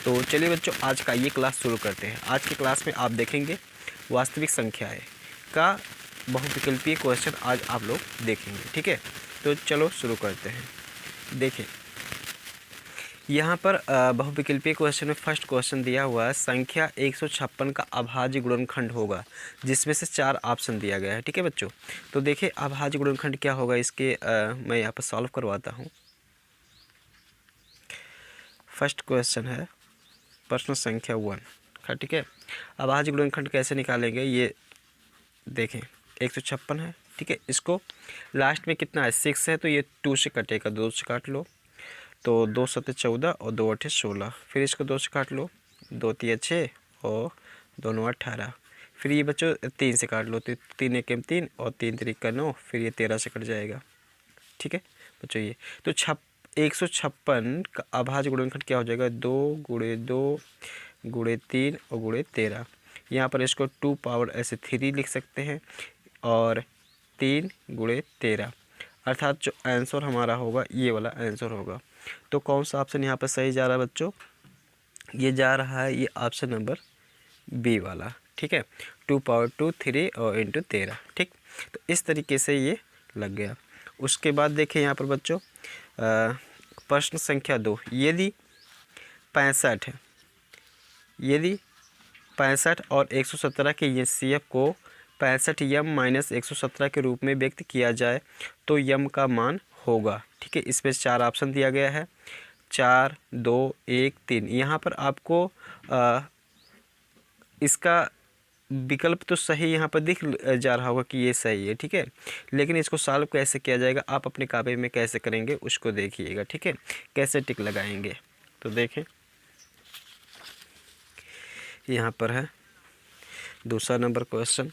तो चलिए बच्चों, आज का ये क्लास शुरू करते हैं। आज की क्लास में आप देखेंगे वास्तविक संख्याएं का बहुविकल्पीय क्वेश्चन आज आप लोग देखेंगे। ठीक है, तो चलो शुरू करते हैं। देखें, यहाँ पर बहुविकल्पीय क्वेश्चन में फर्स्ट क्वेश्चन दिया हुआ है, संख्या 156 का अभाज्य गुणनखंड होगा, जिसमें से 4 ऑप्शन दिया गया है। ठीक है बच्चों, तो देखिए अभाज्य गुणनखंड क्या होगा, इसके मैं यहाँ पर सॉल्व करवाता हूँ। फर्स्ट क्वेश्चन है प्रश्न संख्या 1 का। ठीक है, अभाज्य गुणनखंड कैसे निकालेंगे, ये देखें 156 है। ठीक है, इसको लास्ट में कितना है 6 है, तो ये 2 से कटेगा, 2 से काट लो तो 2 7 14 और 2 8 16। फिर इसको 2 से काट लो, 2 3 6 और 2 9 18। फिर ये बच्चों 3 से काट लो, तो 3 1 3 और 3 3 9, फिर ये 13 से कट जाएगा। ठीक है बच्चों, ये तो 156 का अभाज्य गुणनखंड क्या हो जाएगा, 2 × 2 × 3 और × 13। यहाँ पर इसको 2 पावर ऐसे 3 लिख सकते हैं और 3 × 13, अर्थात जो आंसर हमारा होगा ये वाला आंसर होगा। तो कौन सा ऑप्शन यहाँ पर सही जा रहा है बच्चों, ये जा रहा है ये ऑप्शन नंबर बी वाला। ठीक है, 2 पावर 2 3 और इंटू 13। ठीक, तो इस तरीके से ये लग गया। उसके बाद देखें यहाँ पर बच्चों प्रश्न संख्या 2, यदि 65 है, यदि 65 और 117 के एचसीएफ को 65 यम माइनस 117 के रूप में व्यक्त किया जाए तो यम का मान होगा। ठीक है, इसमें 4 ऑप्शन दिया गया है, 4 2 1 3। यहाँ पर आपको इसका विकल्प तो सही यहाँ पर दिख जा रहा होगा कि ये सही है। ठीक है, लेकिन इसको सॉल्व कैसे किया जाएगा, आप अपने कापी में कैसे करेंगे उसको देखिएगा। ठीक है, कैसे टिक लगाएंगे, तो देखें यहाँ पर है दूसरा नंबर क्वेश्चन।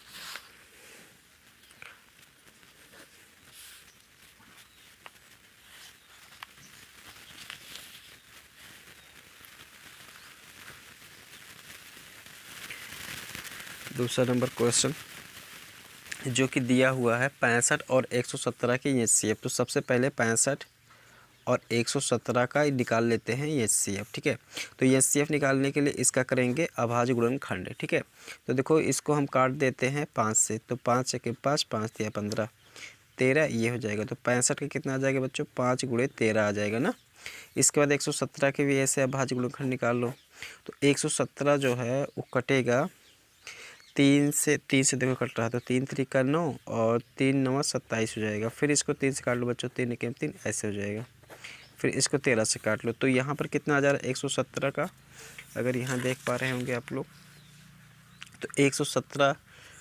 दूसरा नंबर क्वेश्चन जो कि दिया हुआ है 65 और 117 के एचसीएफ। तो सबसे पहले 65 और 117 का निकाल लेते हैं एचसीएफ। ठीक है, तो एचसीएफ निकालने के लिए इसका करेंगे अभाज्य गुणनखंड। ठीक है, तो देखो इसको हम काट देते हैं 5 से, तो 5 1 5 5 3 15 13 ये हो जाएगा। तो 65 का कितना आ जाएगा बच्चों, 5 × 13 आ जाएगा ना। इसके बाद 117 के भी ऐसे अभाज्य गुणनखंड निकाल लो, तो 117 जो है वो कटेगा 3 से देखो कट रहा है, तो 3 3 9 और 3 9 27 हो जाएगा। फिर इसको 3 से काट लो बच्चों, 3 1 3 ऐसे हो जाएगा। फिर इसको 13 से काट लो, तो यहाँ पर कितना आ जा रहा है 117 का, अगर यहाँ देख पा रहे होंगे आप लोग, तो 117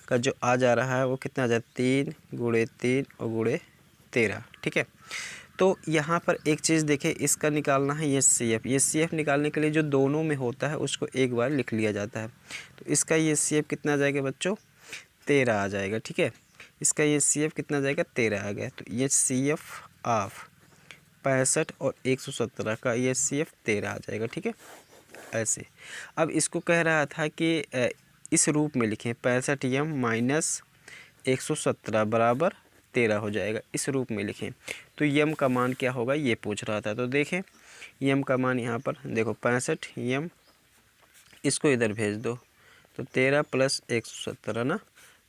का जो आ जा रहा है वो कितना आ जाए 3 × 3 और × 13। ठीक है, तो यहाँ पर एक चीज़ देखें, इसका निकालना है एचसीएफ। एचसीएफ निकालने के लिए जो दोनों में होता है उसको एक बार लिख लिया जाता है। तो इसका एचसीएफ कितना आ जाएगा बच्चों, 13 आ जाएगा। ठीक है, इसका एचसीएफ कितना आ जाएगा, 13 आ गया। तो एचसीएफ ऑफ 65 और 117 का एचसीएफ 13 आ जाएगा। ठीक है, ऐसे। अब इसको कह रहा था कि इस रूप में लिखें, 65 यम माइनस 117 बराबर 13 हो जाएगा, इस रूप में लिखें। तो यम का मान क्या होगा ये पूछ रहा था। तो देखें यम का मान यहाँ पर देखो 65 यम, इसको इधर भेज दो, तो 13 + 117 ना।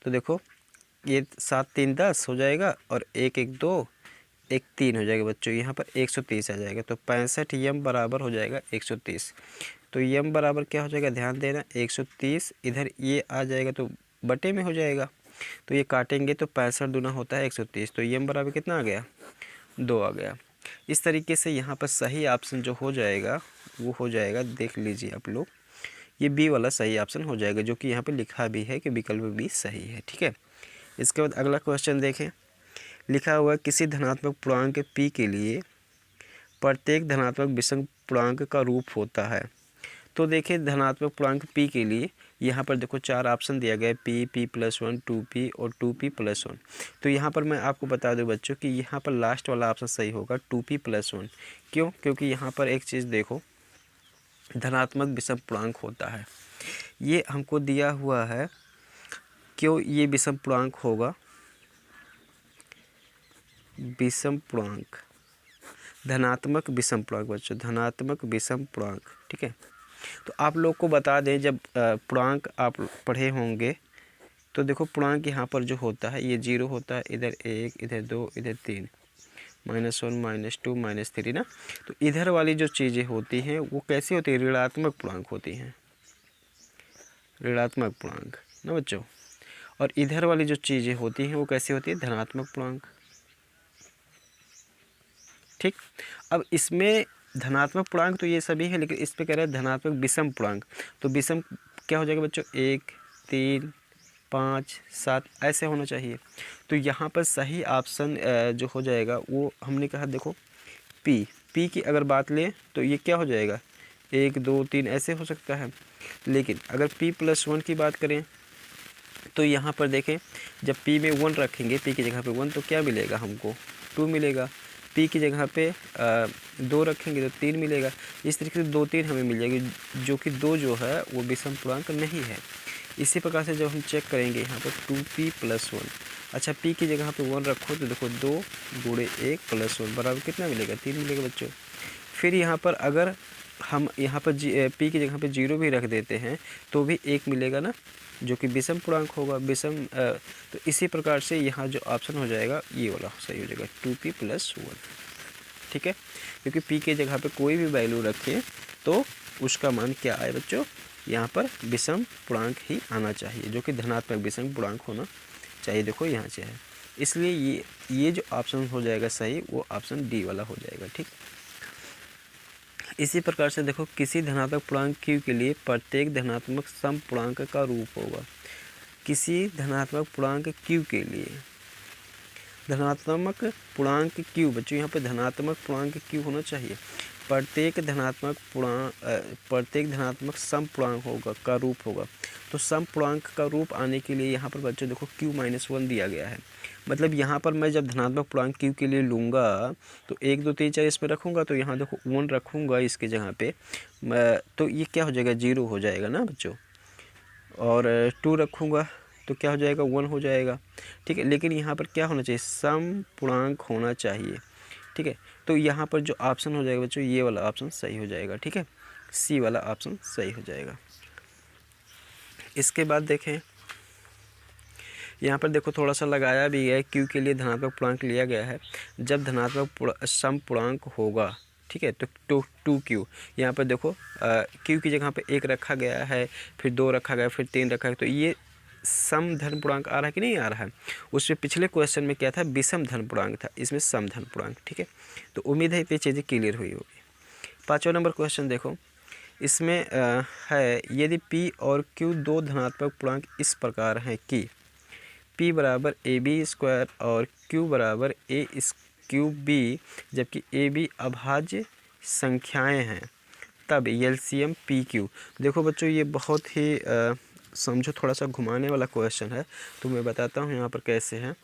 तो देखो ये 7 3 10 हो जाएगा और 1 1 2 1 3 हो जाएगा बच्चों, यहाँ पर 130 आ जाएगा। तो 65 यम बराबर हो जाएगा 130। तो यम बराबर क्या हो जाएगा, ध्यान देना 130, इधर ये आ जाएगा तो बटे में हो जाएगा, तो ये काटेंगे तो 65 दूना होता है 130। तो यम बराबर कितना आ गया, 2 आ गया। इस तरीके से यहाँ पर सही ऑप्शन जो हो जाएगा वो हो जाएगा, देख लीजिए आप लोग, ये बी वाला सही ऑप्शन हो जाएगा, जो कि यहाँ पे लिखा भी है कि विकल्प बी सही है। ठीक है, इसके बाद अगला क्वेश्चन देखें, लिखा हुआ किसी धनात्मक पूर्णांक p के लिए प्रत्येक धनात्मक विषम पूर्णांक का रूप होता है। तो देखिए धनात्मक पूर्णांक p के लिए यहाँ पर देखो 4 ऑप्शन दिया गया है, p p+1 2p और 2p+1। तो यहाँ पर मैं आपको बता दूं बच्चों कि यहाँ पर लास्ट वाला ऑप्शन सही होगा 2p+1। क्यों, क्योंकि यहाँ पर एक चीज़ देखो, धनात्मक विषम पूर्णांक होता है, ये हमको दिया हुआ है, क्यों ये विषम पूर्णांक होगा, विषम पूर्णांक, धनात्मक विषम पूर्णांक बच्चों, धनात्मक विषम पूर्णांक। ठीक है, तो आप लोग को बता दें, जब पूर्णांक आप पढ़े होंगे तो देखो पूर्णांक यहाँ पर जो होता है ये 0 होता है, इधर 1, इधर 2, इधर 3, -1, -2, -3 ना। तो इधर वाली जो चीज़ें होती हैं वो कैसी होती है, ऋणात्मक पूर्णांक होती हैं, ऋणात्मक पूर्णांक ना बच्चों। और इधर वाली जो चीज़ें होती हैं वो कैसी होती है, धनात्मक पूर्णांक। ठीक, अब इसमें धनात्मक पूर्णांक तो ये सभी है, लेकिन इस पे कह रहे हैं धनात्मक विषम पूर्णांक। तो विषम क्या हो जाएगा बच्चों, 1, 3, 5, 7 ऐसे होना चाहिए। तो यहाँ पर सही ऑप्शन जो हो जाएगा वो हमने कहा देखो पी की अगर बात लें तो ये क्या हो जाएगा, 1, 2, 3 ऐसे हो सकता है। लेकिन अगर p+1 की बात करें तो यहाँ पर देखें, जब p में 1 रखेंगे, p की जगह पे 1, तो क्या मिलेगा हमको, 2 मिलेगा। p की जगह पे 2 रखेंगे तो 3 मिलेगा। इस तरीके से 2, 3 हमें मिल जाएगी, जो कि 2 जो है वो विषम पूर्णांक नहीं है। इसी प्रकार से जब हम चेक करेंगे यहाँ पर 2p+1, अच्छा p की जगह पे 1 रखो तो देखो 2 × 1 + 1 बराबर कितना मिलेगा, 3 मिलेगा बच्चों। फिर यहाँ पर अगर हम यहाँ पर p की जगह पे 0 भी रख देते हैं तो भी 1 मिलेगा ना, जो कि विषम पूर्णांक होगा, विषम। तो इसी प्रकार से यहाँ जो ऑप्शन हो जाएगा ये वाला सही हो जाएगा, 2p+1। ठीक है, क्योंकि p की जगह पे कोई भी वैल्यू रखें तो उसका मान क्या आए बच्चों, यहाँ पर विषम पूर्णांक ही आना चाहिए, जो कि धनात्मक विषम पूर्णांक होना चाहिए। देखो यहाँ से है, इसलिए ये जो ऑप्शन हो जाएगा सही, वो ऑप्शन डी वाला हो जाएगा। ठीक, इसी प्रकार से देखो, किसी धनात्मक पूर्णांक q के लिए प्रत्येक धनात्मक सम पूर्णांक का रूप होगा। किसी धनात्मक पूर्णांक q के लिए, धनात्मक पूर्णांक q बच्चों, यहाँ पे धनात्मक पूर्णांक q होना चाहिए। प्रत्येक धनात्मक सम पूर्णांक होगा का रूप होगा। तो सम पूर्णांक का रूप आने के लिए यहाँ पर बच्चों देखो q-1 दिया गया है। मतलब यहाँ पर मैं जब धनात्मक पूर्णांक q के लिए लूँगा तो 1, 2, 3, 4 इसमें रखूँगा, तो यहाँ देखो 1 रखूँगा इसके जगह पे, तो ये क्या हो जाएगा, 0 हो जाएगा ना बच्चों। और 2 रखूँगा तो क्या हो जाएगा, 1 हो जाएगा। ठीक है, लेकिन यहाँ पर क्या होना चाहिए, सम पूर्णांक होना चाहिए। ठीक है, तो यहाँ पर जो ऑप्शन हो जाएगा बच्चों, ये वाला ऑप्शन सही हो जाएगा। ठीक है, सी वाला ऑप्शन सही हो जाएगा। इसके बाद देखें, यहाँ पर देखो थोड़ा सा लगाया भी है, क्यू के लिए धनात्मक पूर्णांक लिया गया है। जब धनात्मक सम पूर्णांक होगा, ठीक है, तो 2q, यहाँ पर देखो q की जगह पे 1 रखा गया है, फिर 2 रखा गया, फिर 3 रखा गया, तो ये सम धन पूर्णांक आ रहा है कि नहीं आ रहा है। उसमें पिछले क्वेश्चन में क्या था, विषम धन पूर्णांक था, इसमें सम धन पूर्णांक। ठीक है, तो उम्मीद है ये चीज़ें क्लियर हुई होगी। 5वां नंबर क्वेश्चन देखो, इसमें है, यदि p और q दो धनात्मक पूर्णांक इस प्रकार हैं कि p बराबर ab² और q बराबर a³b, जबकि ab अभाज्य संख्याएं हैं, तब एलसीएम PQ। देखो बच्चों, ये बहुत ही समझो थोड़ा सा घुमाने वाला क्वेश्चन है, तो मैं बताता हूँ यहाँ पर कैसे है।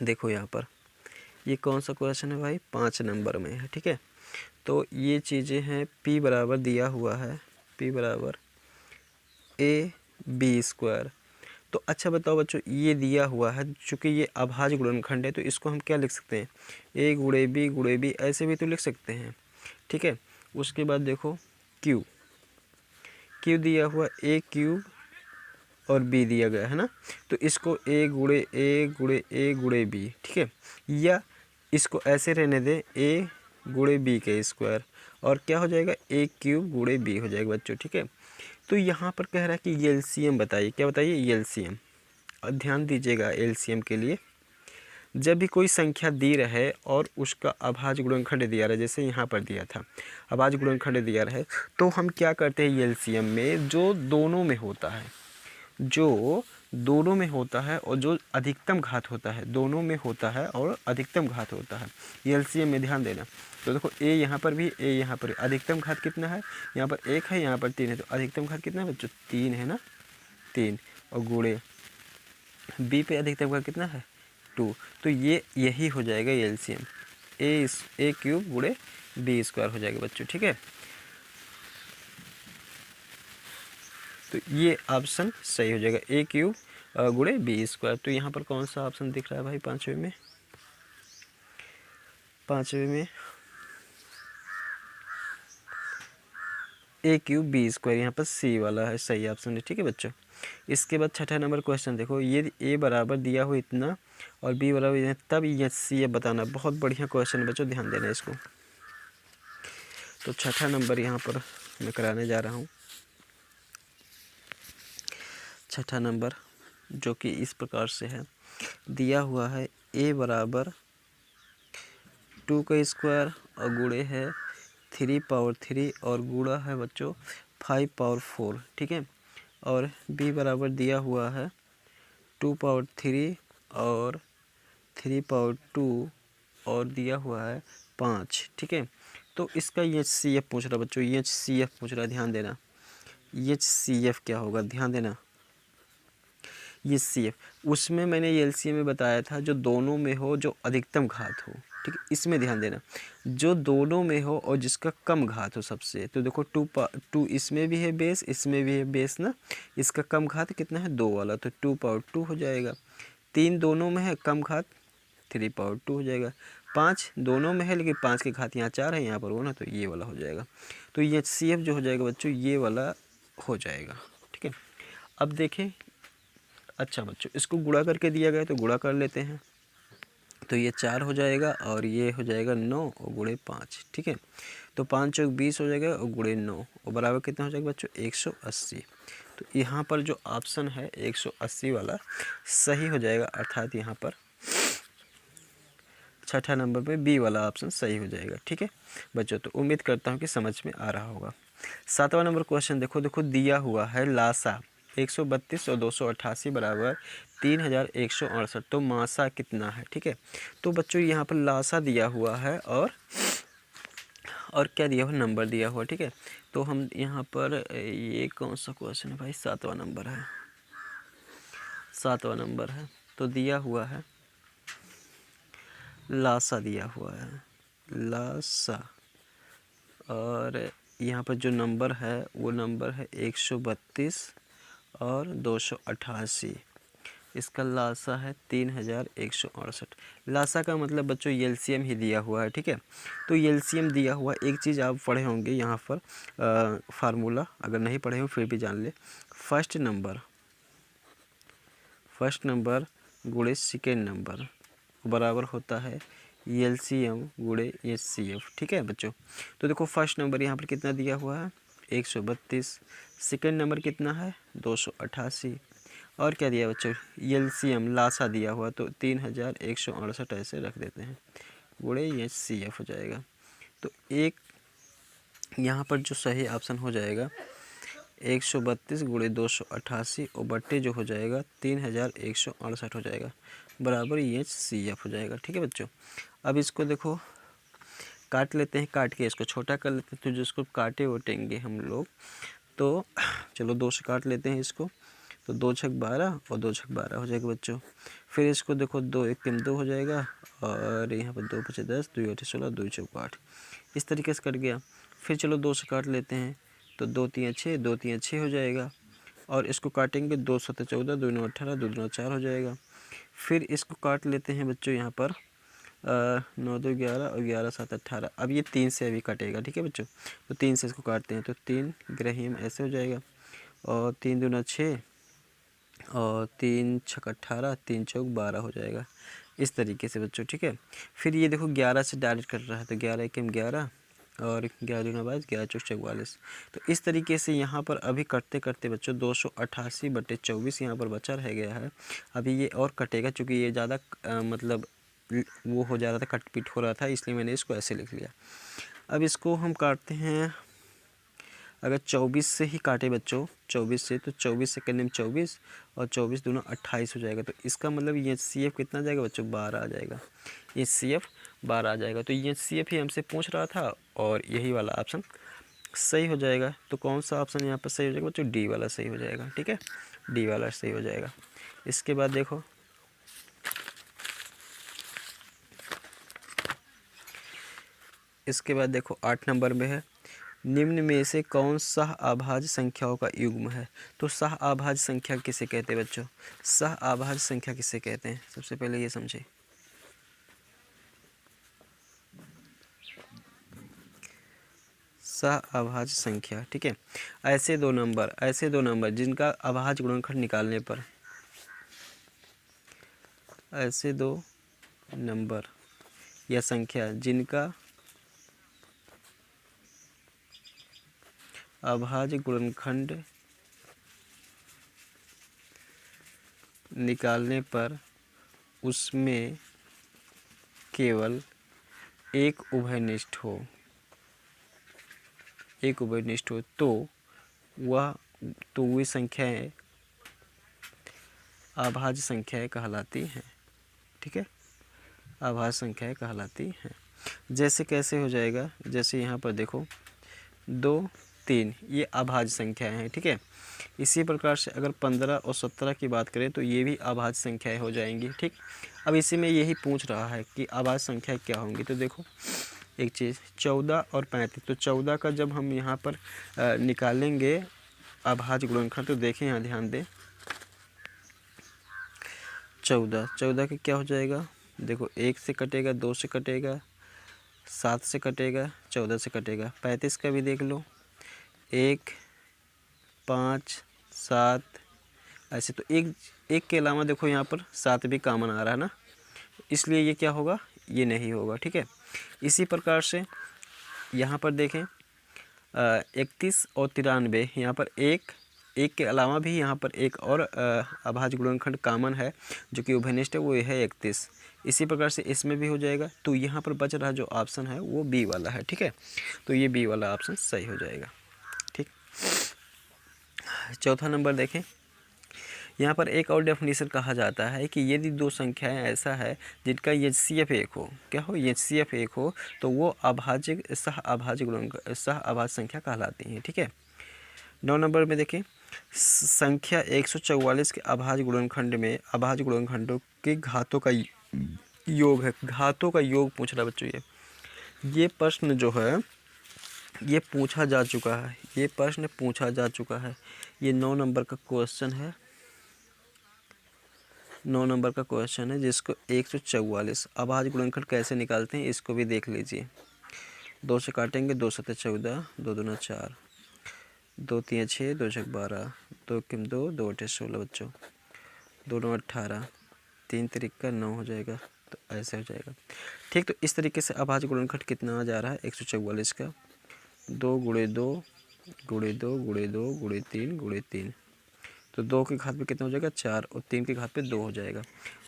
देखो यहाँ पर ये कौन सा क्वेश्चन है भाई, 5 नंबर में है। ठीक है, तो ये चीज़ें हैं, p बराबर दिया हुआ है, p बराबर ab²। तो अच्छा बताओ बच्चों, ये दिया हुआ है, चूँकि ये अभाज्य गुणनखंड है, तो इसको हम क्या लिख सकते हैं, a × b ऐसे भी तो लिख सकते हैं। ठीक है, उसके बाद देखो q दिया हुआ, a³ और b दिया गया है ना, तो इसको a × b, ठीक है, या इसको ऐसे रहने दें, a×b² और क्या हो जाएगा, a³ b हो जाएगा बच्चों। ठीक है, तो यहाँ पर कह रहा है कि एलसीएम बताइए, क्या बताइए, एलसीएम। और ध्यान दीजिएगा एलसीएम के लिए, जब भी कोई संख्या दी रहे और उसका अभाज्य गुणनखंड दिया रहे, जैसे यहाँ पर दिया था अभाज्य गुणनखंड दिया रहे, तो हम क्या करते हैं, एलसीएम में जो दोनों में होता है, जो दोनों में होता है और जो अधिकतम घात होता है, दोनों में होता है और अधिकतम घात होता है, एलसीएम में ध्यान देना। तो देखो a यहाँ पर भी, a यहाँ पर, अधिकतम घात कितना है, यहाँ पर 1 है, यहाँ पर 3 है, तो अधिकतम घात कितना है बच्चों, 3 है ना, 3, और गुणे b पे अधिकतम घात कितना है, 2, तो ये यही हो जाएगा एलसीएम, a³ × b² हो जाएगा बच्चों। ठीक है, तो ये ऑप्शन सही हो जाएगा, a³ × b²। तो यहाँ पर कौन सा ऑप्शन दिख रहा है भाई, 5वें में, 5वें में A³ B², यहाँ पर C वाला है सही ऑप्शन है, ठीक है बच्चों। इसके बाद छठा नंबर क्वेश्चन देखो, ये A बराबर दिया हो इतना और B बराबर इतना, तब ये CF बताना। बहुत बढ़िया क्वेश्चन है बच्चों, ध्यान देना इसको। तो छठा नंबर यहाँ पर मैं कराने जा रहा हूँ। छठा नंबर जो कि इस प्रकार से है, दिया हुआ है A बराबर 2 का स्क्वायर और गुणे है 3 पावर 3 और गुणा है बच्चों 5 पावर 4, ठीक है। और B बराबर दिया हुआ है 2 पावर 3 और 3 पावर 2 और दिया हुआ है 5, ठीक है। तो इसका HCF पूछ रहा बच्चों, HCF पूछ रहा, ध्यान देना। HCF क्या होगा, ध्यान देना। HCF उसमें मैंने LCM में बताया था, जो दोनों में हो जो अधिकतम घात हो, ठीक है। इसमें ध्यान देना, जो दोनों में हो और जिसका कम घात हो सबसे। तो देखो 2 इसमें भी है बेस, इसमें भी है बेस ना। इसका कम घात कितना है, 2 वाला, तो 2 पावर 2 हो जाएगा। 3 दोनों में है, कम घात 3 पावर 2 हो जाएगा। 5 दोनों में है लेकिन 5 की घात यहाँ 4 है, यहाँ पर वो ना, तो ये वाला हो जाएगा। तो ये HCF जो हो जाएगा बच्चों, ये वाला हो जाएगा, ठीक है। अब देखें, अच्छा बच्चों, इसको गुणा करके दिया गया तो गुणा कर लेते हैं। तो ये 4 हो जाएगा और ये हो जाएगा 9 और गुणे 5, ठीक है। तो 5 चौक 20 हो जाएगा और गुणे 9 और बराबर कितना हो जाएगा बच्चों, 180। तो यहाँ पर जो ऑप्शन है 180 वाला सही हो जाएगा, अर्थात यहाँ पर छठा नंबर पे B वाला ऑप्शन सही हो जाएगा, ठीक है बच्चों। तो उम्मीद करता हूँ कि समझ में आ रहा होगा। सातवां नंबर क्वेश्चन देखो दिया हुआ है लासा 132 और 288 बराबर 3168, तो मासा कितना है, ठीक है। तो बच्चों यहाँ पर लासा दिया हुआ है और क्या दिया हुआ, नंबर दिया हुआ, ठीक है। तो हम यहाँ पर, ये कौन सा क्वेश्चन है भाई, सातवां नंबर है, सातवां नंबर है। तो दिया हुआ है लासा, दिया हुआ है लासा, और यहाँ पर जो नंबर है वो नंबर है 132 और 288। इसका लासा है 3168। लासा का मतलब बच्चों LCM ही दिया हुआ है, ठीक है। तो LCM दिया हुआ, एक चीज़ आप पढ़े होंगे यहाँ पर फार्मूला, अगर नहीं पढ़े हो फिर भी जान ले। फर्स्ट नंबर गुणे सेकेंड नंबर बराबर होता है LCM गुणे HCF, ठीक है बच्चों। तो देखो फर्स्ट नंबर यहाँ पर कितना दिया हुआ है 132, सेकेंड नंबर कितना है 288, और क्या दिया बच्चों LCM लासा दिया हुआ, तो 3168 ऐसे रख देते हैं, गुणे HCF हो जाएगा। तो एक यहाँ पर जो सही ऑप्शन हो जाएगा 132 गुणे 288 और बट्टे जो हो जाएगा 3168 हो जाएगा, बराबर HCF हो जाएगा, ठीक है बच्चों। अब इसको देखो काट लेते हैं, काट के इसको छोटा कर लेते हैं, तो जिसको काटे वटेंगे हम लोग, तो चलो 2 से काट लेते हैं इसको, तो 2 छक 12 और 2 छक 12 हो जाएगा बच्चों। फिर इसको देखो 2 1 3 2 हो जाएगा, और यहाँ पर 2 5 10, 2 8 16, 2 चौक 8, इस तरीके से कट गया। फिर चलो 2 से काट लेते हैं, तो 2 3 6, 2 3 6 हो जाएगा, और इसको काटेंगे 2 7 14, 2 9 18, 2 2 4 हो जाएगा। फिर इसको काट लेते हैं बच्चों यहाँ पर 9 2 11 और 11 7 18। अब ये 3 से अभी कटेगा, ठीक है बच्चों। तो 3 से इसको काटते हैं, तो 3 ग्रहीम ऐसे हो जाएगा, और 3 दूना 6 और 3 छक 18, 3 चौक 12 हो जाएगा, इस तरीके से बच्चों, ठीक है। फिर ये देखो 11 से डायरेक्ट कट रहा है, तो 11 एकम 11 और 11 दूना 22, 11 चौक 44। तो इस तरीके से यहाँ पर अभी कटते करते बच्चों 288/24 यहाँ पर बचा रह गया है। अभी ये और कटेगा, चूँकि ये ज़्यादा मतलब वो हो जा रहा था, कट पीट हो रहा था, इसलिए मैंने इसको ऐसे लिख लिया। अब इसको हम काटते हैं, अगर 24 से ही काटे बच्चों, 24 से, तो 24 से करने में 24 और 24 दूना 28 हो जाएगा। तो इसका मतलब ये HCF कितना जाएगा बच्चों, 12 आ जाएगा, HCF 12 आ जाएगा। तो ये HCF ही हमसे पूछ रहा था और यही वाला ऑप्शन सही हो जाएगा। तो कौन सा ऑप्शन यहाँ पर सही हो जाएगा बच्चों, D वाला सही हो जाएगा, ठीक है, D वाला सही हो जाएगा। इसके बाद देखो इसके बाद देखो 8 नंबर में है, निम्न में से कौन सा अभाज्य संख्याओं का युग्म है। तो सह अभाज्य संख्या किसे कहते हैं बच्चों, सह अभाज्य संख्या किसे कहते हैं, सबसे पहले ये समझे। सह अभाज्य संख्या, ठीक है। ऐसे दो नंबर जिनका अभाज्य गुणनखंड निकालने पर, ऐसे दो नंबर या संख्या जिनका अभाज्य गुणनखंड निकालने पर उसमें केवल एक उभयनिष्ठ हो, तो वह संख्याएं अभाज्य संख्याएं कहलाती हैं, ठीक है। अभाज्य संख्याएं कहलाती हैं। जैसे कैसे हो जाएगा, जैसे यहाँ पर देखो 2, 3 ये अभाज्य संख्याएं हैं, ठीक है। इसी प्रकार से अगर 15 और 17 की बात करें तो ये भी अभाज्य संख्याएं हो जाएंगी, ठीक। अब इसी में यही पूछ रहा है कि अभाज्य संख्याएं क्या होंगी। तो देखो एक चीज़ 14 और 35, तो 14 का जब हम यहाँ पर निकालेंगे अभाज्य गुणनखंड, तो देखें यहाँ ध्यान दें, 14 का क्या हो जाएगा, देखो 1 से कटेगा, 2 से कटेगा, 7 से कटेगा, 14 से कटेगा। 35 का भी देख लो, 1, 5, 7 ऐसे, तो एक के अलावा देखो यहाँ पर 7 भी कॉमन आ रहा है ना, इसलिए ये क्या होगा, ये नहीं होगा, ठीक है। इसी प्रकार से यहाँ पर देखें 31 और 93, यहाँ पर एक के अलावा भी यहाँ पर एक और अभाज्य गुणनखंड कॉमन है जो कि उभयनिष्ठ है, वो है 31। इसी प्रकार से इसमें भी हो जाएगा। तो यहाँ पर बच रहा जो ऑप्शन है वो बी वाला है, ठीक है। तो ये बी वाला ऑप्शन सही हो जाएगा, ठीक। चौथा नंबर देखें, यहाँ पर एक और डेफिनेशन कहा जाता है कि यदि दो संख्याएं ऐसा है जिनका HCF एक हो, क्या हो, HCF एक हो, तो वो सह अभाज्य संख्या कहलाती हैं, ठीक है। 9 नंबर में देखें, संख्या 144 के अभाज्य गुणनखंडों के घातों का योग है। घातों का योग पूछ रहा है बच्चों, ये प्रश्न जो है ये पूछा जा चुका है, ये 9 नंबर का क्वेश्चन है, 9 नंबर का क्वेश्चन है, जिसको 144 अभाज्य गुणनखंड कैसे निकालते हैं इसको भी देख लीजिए। 2 से काटेंगे, 2 7 14, 2 दूना 4, 2 3 6, 2 6 12, 2 किम 2, 2 8 16 बच्चों, 2 9 18, 3 3 9 हो जाएगा, तो ऐसे हो जाएगा, ठीक। तो इस तरीके से अभाज्य गुणनखंड कितना आ जा रहा है 144 का, 2 गुणे 2 गुणे 2 गुणे 2 गुणे 3 गुणे 3, तो 2 के घात पे कितना हो जाएगा 4, और 3 के घात पे 2 हो जाएगा।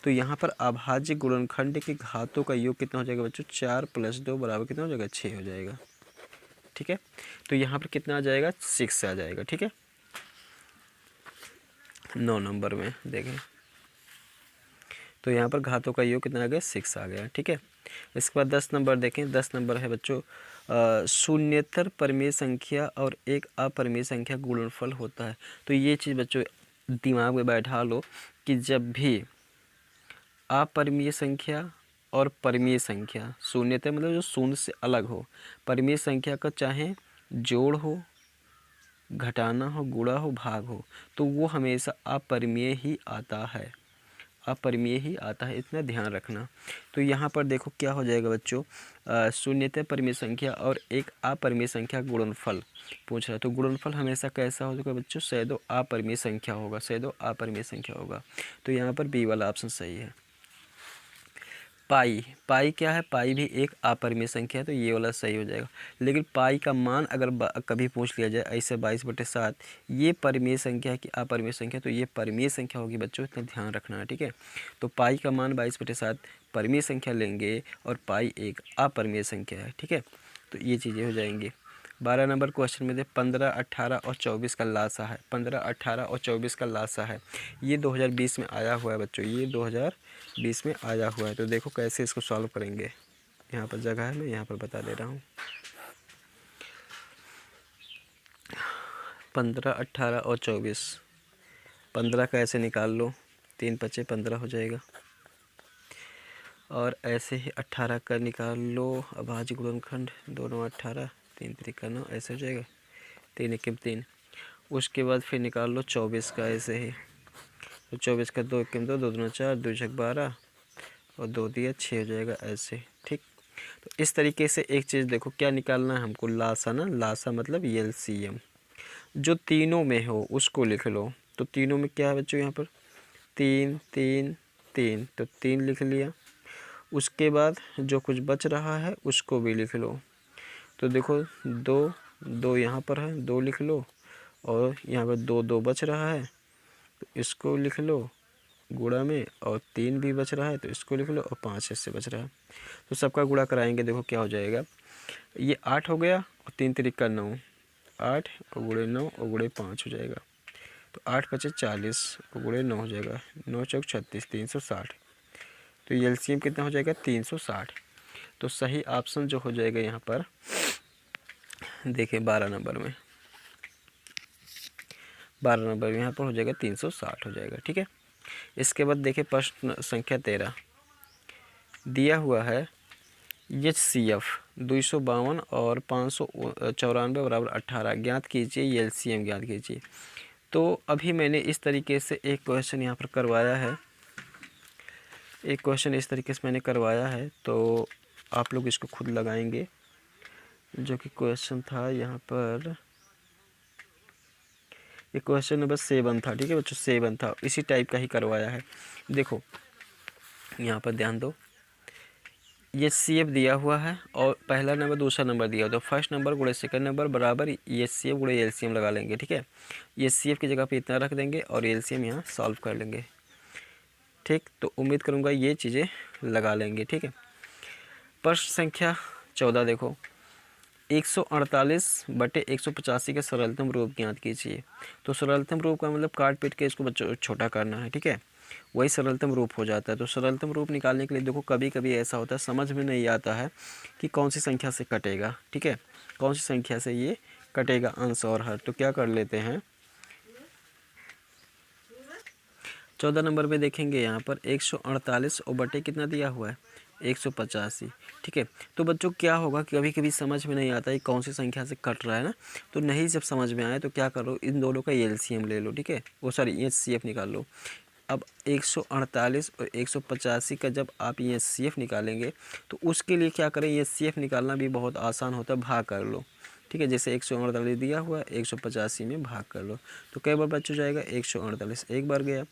तो यहाँ पर अभाज्य गुणनखंड के घातों का योग कितना हो जाएगा बच्चों, 4 + 2 बराबर कितना हो जाएगा 6 हो जाएगा, ठीक है। तो यहाँ पर कितना आ जाएगा 6 आ जाएगा, ठीक है। 9 नंबर में देखें तो यहाँ पर घातों का योग कितना आ गया 6 आ गया, ठीक है। इसके बाद 10 नंबर देखें, 10 नंबर है बच्चों, शून्येतर परिमेय संख्या और एक अपरिमेय संख्या गुणनफल होता है। तो ये चीज़ बच्चों दिमाग में बैठा लो कि जब भी अपरिमेय संख्या और परिमेय संख्या, शून्येतर मतलब जो शून्य से अलग हो, परिमेय संख्या का चाहे जोड़ हो, घटाना हो, गुणा हो, भाग हो, तो वो हमेशा अपरिमेय ही आता है, इतना ध्यान रखना। तो यहाँ पर देखो क्या हो जाएगा बच्चों, शून्येतर परिमेय संख्या और एक अपरिमेय संख्या गुणनफल पूछ रहा है। तो गुणनफल हमेशा कैसा होगा बच्चों, सैदो अपरिमेय संख्या होगा, तो यहाँ पर बी वाला ऑप्शन सही है। पाई क्या है, पाई भी एक अपरिमेय संख्या है, तो ये वाला सही हो जाएगा। लेकिन पाई का मान अगर कभी पूछ लिया जाए ऐसे 22/7, ये परिमेय संख्या है कि अपरिमेय संख्या, तो ये परिमेय संख्या होगी बच्चों, इतना ध्यान रखना है, ठीक है। तो पाई का मान 22/7 परिमेय संख्या लेंगे और पाई एक अपरिमेय संख्या है, ठीक है। तो ये चीज़ें हो जाएंगी। 12 नंबर क्वेश्चन में दे 15, 18 और 24 का लासा है, 15, 18 और 24 का लासा है। ये 2020 में आया हुआ है बच्चों, ये 2020 में आया हुआ है। तो देखो कैसे इसको सॉल्व करेंगे, यहाँ पर जगह है, मैं यहाँ पर बता दे रहा हूँ। 15, 18 और 24, 15 का ऐसे निकाल लो, 3 × 5 = 15 हो जाएगा, और ऐसे ही 18 का निकाल लो अभाज्य गुणनखंड, 2 9 18, 3 3 9, ऐसे हो जाएगा, 3 1 3। उसके बाद फिर निकाल लो 24 का ऐसे ही, तो 24 का 2 1 2, 2 2 4, 2 6 12 और 2 दिया 6 हो जाएगा ऐसे, ठीक। तो इस तरीके से एक चीज़ देखो क्या निकालना है हमको, लासा ना, लासा मतलब एलसीएम। जो तीनों में हो उसको लिख लो। तो तीनों में क्या है बच्चों, यहाँ पर 3 3 3, तो 3 लिख लिया। उसके बाद जो कुछ बच रहा है उसको भी लिख लो। तो देखो 2 2 यहाँ पर है, 2 लिख लो, और यहाँ पर 2 2 बच रहा है तो इसको लिख लो गुणा में, और 3 भी बच रहा है तो इसको लिख लो, और 5 इससे बच रहा है। तो सबका गुणा कराएंगे, देखो क्या हो जाएगा, ये 8 हो गया और 3 3 9, 8 और गुणे 9 और गुणे 5 हो जाएगा। तो 8 पचे 40 और गुणे 9 हो जाएगा, 9 चौक 36, 360। तो ये एलसीएम कितना हो जाएगा, 360। तो सही ऑप्शन जो हो जाएगा यहाँ पर देखिए 12 नंबर में, 12 नंबर में यहाँ पर हो जाएगा 360 हो जाएगा। ठीक है। इसके बाद देखिए प्रश्न संख्या 13 दिया हुआ है HCF 252 और 594 बराबर 18 ज्ञात कीजिए, एलसीएम ज्ञात कीजिए। तो अभी मैंने इस तरीके से एक क्वेश्चन यहाँ पर करवाया है, एक क्वेश्चन इस तरीके से मैंने करवाया है, तो आप लोग इसको खुद लगाएंगे। जो कि क्वेश्चन था यहाँ पर, ये क्वेश्चन नंबर 7 था। ठीक है बच्चों, 7 था, इसी टाइप का ही करवाया है। देखो यहाँ पर ध्यान दो, ये CF दिया हुआ है और पहला नंबर दूसरा नंबर दिया हुआ, तो फर्स्ट नंबर गुणे सेकंड नंबर बराबर ये CF गुणे एलसीएम लगा लेंगे। ठीक है, ये CF की जगह पे इतना रख देंगे और एलसीएम यहाँ सॉल्व कर लेंगे। ठीक, तो उम्मीद करूँगा ये चीज़ें लगा लेंगे। ठीक है। प्रश्न संख्या 14 देखो, 148/185 के सरलतम रूप ज्ञात कीजिए। तो सरलतम रूप का मतलब काट पीट के इसको बच्चों छोटा करना है। ठीक है, वही सरलतम रूप हो जाता है। तो सरलतम रूप निकालने के लिए देखो कभी कभी ऐसा होता है समझ में नहीं आता है कि कौन सी संख्या से कटेगा। ठीक है, कौन सी संख्या से ये कटेगा अंश और हर। तो क्या कर लेते हैं, 14 नंबर में देखेंगे यहाँ पर 148 और बटे कितना दिया हुआ है 185। ठीक है, तो बच्चों क्या होगा कि कभी कभी समझ में नहीं आता है कौन सी संख्या से कट रहा है ना, तो नहीं जब समझ में आए तो क्या करो, इन दोनों का एलसीएम ले लो। ठीक है, वो सॉरी एचसीएफ निकाल लो। अब 148 और 185 का जब आप एचसीएफ निकालेंगे तो उसके लिए क्या करें, एचसीएफ निकालना भी बहुत आसान होता है, भाग कर लो। ठीक है, जैसे 148 दिया हुआ है 185 में भाग कर लो, तो कई बार बच जाएगा 148 एक बार गया।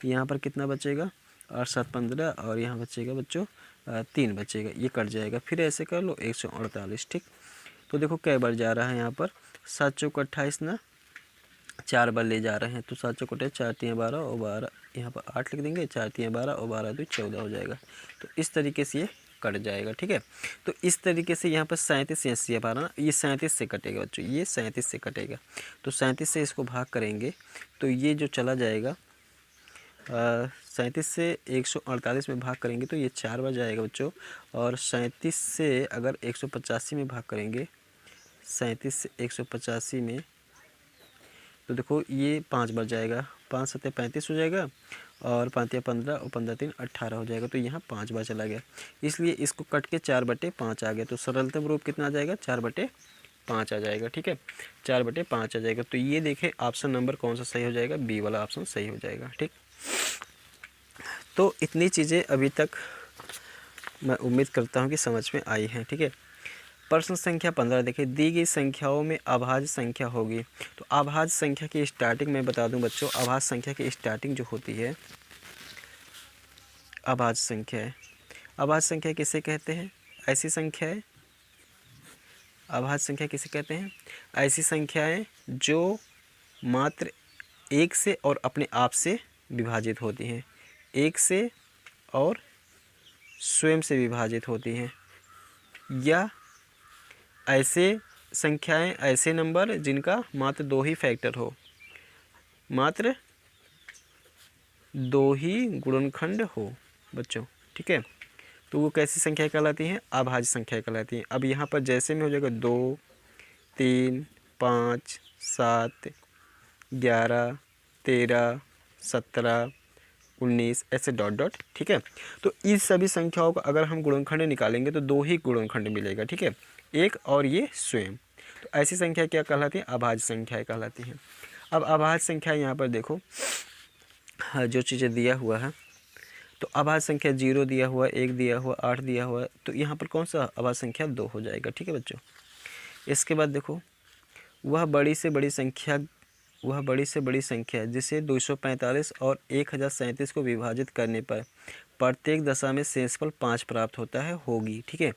यहाँ पर कितना बचेगा 8 7 15, और यहाँ बचेगा बच्चों 3 बचेगा, ये कट जाएगा। फिर ऐसे कर लो 148। ठीक, तो देखो कई बार जा रहा है यहाँ पर 7 चौक 28 ना, 4 बार ले जा रहे हैं। तो 7 चौक 28, 4 3 12 और 12, यहाँ पर 8 लिख देंगे, 4 3 12 और 12 2 14 हो जाएगा। तो इस तरीके से ये कट जाएगा। ठीक है, तो इस तरीके से यहाँ पर 37 एचसीएफ आ रहा ना, ये 37 से कटेगा बच्चों, ये 37 से कटेगा। तो 37 से इसको भाग करेंगे तो ये जो चला जाएगा 37 से 148 में भाग करेंगे तो ये 4 बार जाएगा बच्चों। और 37 से अगर 185 में भाग करेंगे, 37 से 185 में, तो देखो ये 5 बार जाएगा, 5 7 35 हो जाएगा, और 5 या 15 और 15 3 18 हो जाएगा। तो यहाँ 5 बार चला गया, इसलिए इसको कट के 4/5 आ गया। तो सरलतम रूप कितना आ जाएगा 4/5 आ जाएगा। ठीक है, 4/5 आ जाएगा। तो ये देखें ऑप्शन नंबर कौन सा सही हो जाएगा, बी वाला ऑप्शन सही हो जाएगा। ठीक, तो इतनी चीज़ें अभी तक मैं उम्मीद करता हूँ कि समझ में आई हैं। ठीक है, प्रश्न संख्या 15 देखिए, दी गई संख्याओं में अभाज्य संख्या होगी। तो अभाज्य संख्या की स्टार्टिंग मैं बता दूं बच्चों, अभाज्य संख्या की स्टार्टिंग जो होती है अभाज्य संख्या है। अभाज्य संख्या किसे कहते हैं, ऐसी संख्याएं, अभाज्य संख्या किसे कहते हैं, ऐसी संख्याएं जो मात्र एक से और अपने आप से विभाजित होती हैं, एक से और स्वयं से विभाजित होती हैं, या ऐसे संख्याएं, ऐसे नंबर जिनका मात्र 2 ही फैक्टर हो, मात्र 2 ही गुणनखंड हो बच्चों। ठीक है, तो वो कैसी संख्या कहलाती हैं, अभाज्य संख्या कहलाती हैं। अब यहाँ पर जैसे में हो जाएगा 2 3 5 7 11 13 17 19 ऐसे डॉट डॉट। ठीक है, तो इस सभी संख्याओं का अगर हम गुणनखंड निकालेंगे तो 2 ही गुणनखंड मिलेगा। ठीक है, एक और ये स्वयं। तो ऐसी संख्या क्या कहलाती है, अभाज्य संख्याएं कहलाती हैं। अब अभाज्य संख्या यहाँ पर देखो, हाँ, जो चीज़ें दिया हुआ है तो आभाज्य संख्या 0 दिया हुआ, 1 दिया हुआ, 8 दिया हुआ, तो यहाँ पर कौन सा आभाज्य संख्या 2 हो जाएगा। ठीक है बच्चों। इसके बाद देखो, वह बड़ी से बड़ी संख्या जिसे 245 और 1037 को विभाजित करने पर प्रत्येक दशा में शेषफल 5 प्राप्त होता है होगी। ठीक है।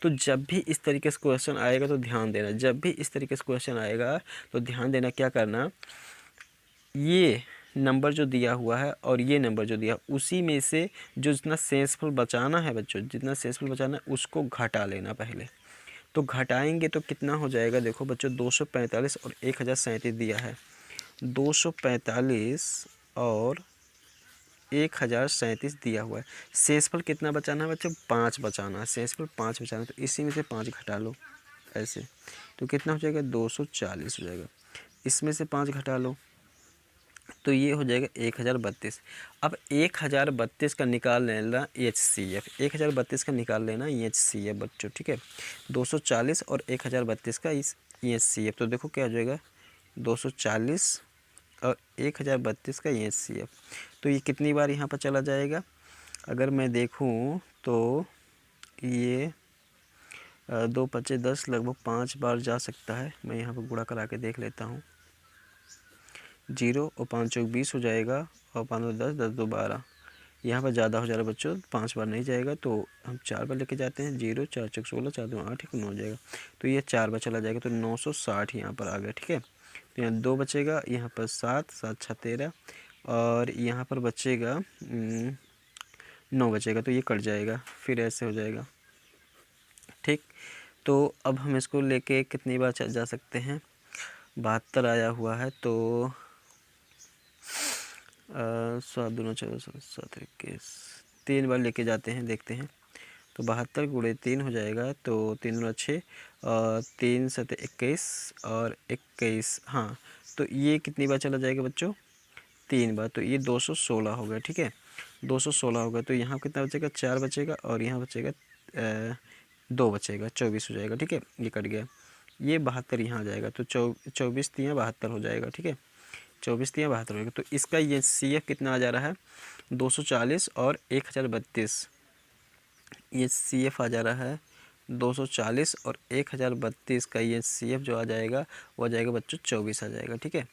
तो जब भी इस तरीके से क्वेश्चन आएगा तो ध्यान देना, जब भी इस तरीके से क्वेश्चन आएगा तो ध्यान देना, क्या करना, ये नंबर जो दिया हुआ है और ये नंबर जो दिया, उसी में से जो जितना शेषफल बचाना है बच्चों, जितना शेषफल बचाना है उसको घटा लेना पहले। तो घटाएंगे तो कितना हो जाएगा, देखो बच्चों 245 और 1037 दिया है, 245 और 1037 दिया हुआ है। शेषफल कितना बचाना है बच्चों, 5 बचाना है, शेषफल 5 बचाना है, तो इसी में से 5 घटा लो ऐसे, तो कितना हो जाएगा 240 हो जाएगा। इसमें से 5 घटा लो तो ये हो जाएगा 1032। अब 1032 का निकाल लेना HCF, 1032 का निकाल लेना HCF बच्चों। ठीक है, 240 और 1032 का इस HCF, तो देखो क्या हो जाएगा 240 और 1032 का HCF। तो ये कितनी बार यहाँ पर चला जाएगा, अगर मैं देखूँ तो ये 2 5 10 लगभग 5 बार जा सकता है। मैं यहाँ पर गुणा करा के देख लेता हूँ, 0 और 5 चौक 20 हो जाएगा, और 5 और 10, 10 2 12, यहाँ पर ज़्यादा हो जा रहा है बच्चों, 5 बार नहीं जाएगा, तो हम 4 बार लेके जाते हैं, 0 4 चौक 16, 4 2 8, 9 हो जाएगा, तो ये 4 बार चला जाएगा, तो 960 यहाँ पर आ गया। ठीक है, तो यहाँ 2 बचेगा, यहाँ पर 7 7 6 13, और यहाँ पर बचेगा 9 बचेगा, तो ये कट जाएगा, फिर ऐसे हो जाएगा। ठीक, तो अब हम इसको लेके कितनी बार जा सकते हैं, 72 आया हुआ है, तो 7 दूना 14 7 21, 3 बार लेके जाते हैं, देखते हैं, तो 72 गुणे 3 हो जाएगा, तो 3 दूना 6 और 3 7 21 और 21, हाँ, तो ये कितनी बार चला जाएगा बच्चों, 3 बार, तो ये 216 हो गया। ठीक है, 216 होगा, तो यहाँ कितना बचेगा, 4 बचेगा, और यहाँ बचेगा 2 बचेगा, 24 हो जाएगा। ठीक है, ये कट गया, ये 72 यहाँ आ जाएगा, तो 24 3 72 हो जाएगा। ठीक है, 24 3 72 होगा, तो इसका ये CF कितना आ जा रहा है, 240 और 1032, ये CF आ जा रहा है 240 और 1032 का ये CF जो आ जाएगा वो आ जाएगा बच्चों 24 आ जाएगा। ठीक है,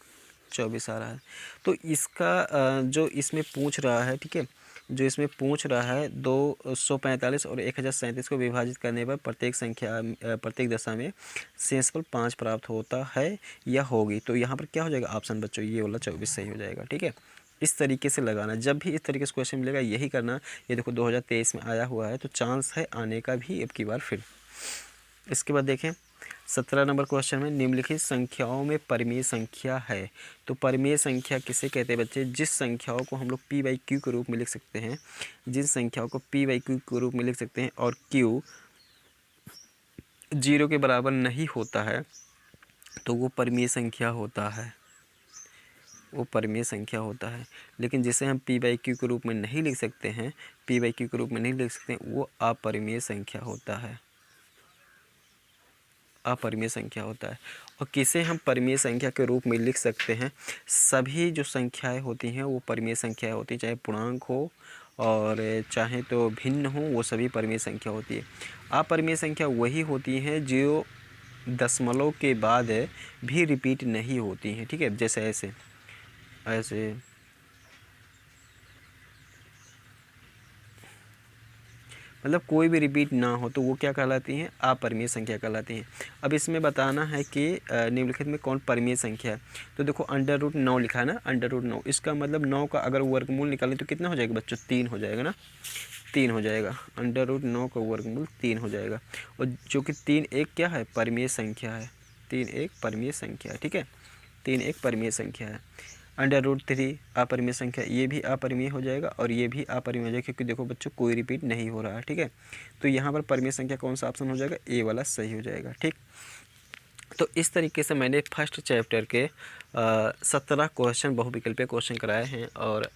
24 आ रहा है। तो इसका जो इसमें पूछ रहा है, ठीक है, जो इसमें पूछ रहा है 245 और 1037 को विभाजित करने पर प्रत्येक दशा में शेषफल 5 प्राप्त होता है या होगी, तो यहाँ पर क्या हो जाएगा ऑप्शन बच्चों, ये वाला 24 सही हो जाएगा। ठीक है, इस तरीके से लगाना, जब भी इस तरीके से क्वेश्चन मिलेगा यही करना। ये देखो 2023 में आया हुआ है, तो चांस है आने का भी अब की बार फिर। इसके बाद देखें 17 नंबर क्वेश्चन में, निम्नलिखित संख्याओं में परिमेय संख्या है। तो परिमेय संख्या किसे कहते हैं बच्चे, जिस संख्याओं को हम लोग P/Q के रूप में लिख सकते हैं, जिन संख्याओं को P/Q के रूप में लिख सकते हैं और Q 0 के बराबर नहीं होता है, तो वो परिमेय संख्या होता है, वो परिमेय संख्या होता है। लेकिन जिसे हम P/Q के रूप में नहीं लिख सकते हैं, P/Q के रूप में नहीं लिख सकते हैं, वो अपरिमेय संख्या होता है, अपरिमेय संख्या होता है। और किसे हम परिमेय संख्या के रूप में लिख सकते हैं, सभी जो संख्याएं होती हैं वो परिमेय संख्याएं होती हैं, चाहे पूर्णांक हो और चाहे तो भिन्न हो, वो सभी परिमेय संख्या होती है। अपरिमेय संख्या वही होती हैं जो दशमलव के बाद भी रिपीट नहीं होती हैं। ठीक है, जैसे ऐसे ऐसे मतलब कोई भी रिपीट ना हो, तो वो क्या कहलाती हैं, अपरिमेय संख्या कहलाती हैं। अब इसमें बताना है कि निम्नलिखित में कौन परिमेय संख्या है। तो देखो √9 लिखा है ना, √9, इसका मतलब 9 का अगर वर्गमूल निकालें तो कितना हो जाएगा बच्चों, 3 हो जाएगा ना, 3 हो जाएगा, √9 का वर्गमूल 3 हो जाएगा। और जो कि 3 एक क्या है, परिमेय संख्या है, 3 एक परिमेय संख्या है। ठीक है, 3 एक परिमेय संख्या है। √3 अपरिमेय संख्या, ये भी अपरिमेय हो जाएगा और ये भी अपरिमेय हो जाएगा, क्योंकि देखो बच्चों कोई रिपीट नहीं हो रहा है। ठीक है, तो यहाँ पर परिमेय संख्या कौन सा ऑप्शन हो जाएगा, ए वाला सही हो जाएगा। ठीक, तो इस तरीके से मैंने फर्स्ट चैप्टर के 17 क्वेश्चन बहुविकल्पीय क्वेश्चन कराए हैं, और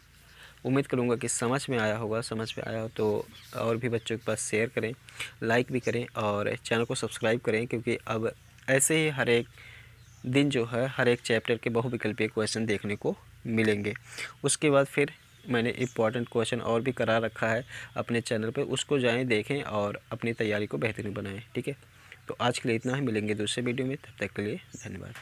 उम्मीद करूँगा कि समझ में आया होगा। समझ में आया हो तो और भी बच्चों के पास शेयर करें, लाइक भी करें और चैनल को सब्सक्राइब करें, क्योंकि अब ऐसे ही हर एक दिन जो है हर एक चैप्टर के बहुविकल्पीय क्वेश्चन देखने को मिलेंगे। उसके बाद फिर मैंने इम्पॉर्टेंट क्वेश्चन और भी करा रखा है अपने चैनल पे, उसको जाएं देखें और अपनी तैयारी को बेहतरीन बनाएं। ठीक है, तो आज के लिए इतना ही, मिलेंगे दूसरे वीडियो में, तब तक के लिए धन्यवाद।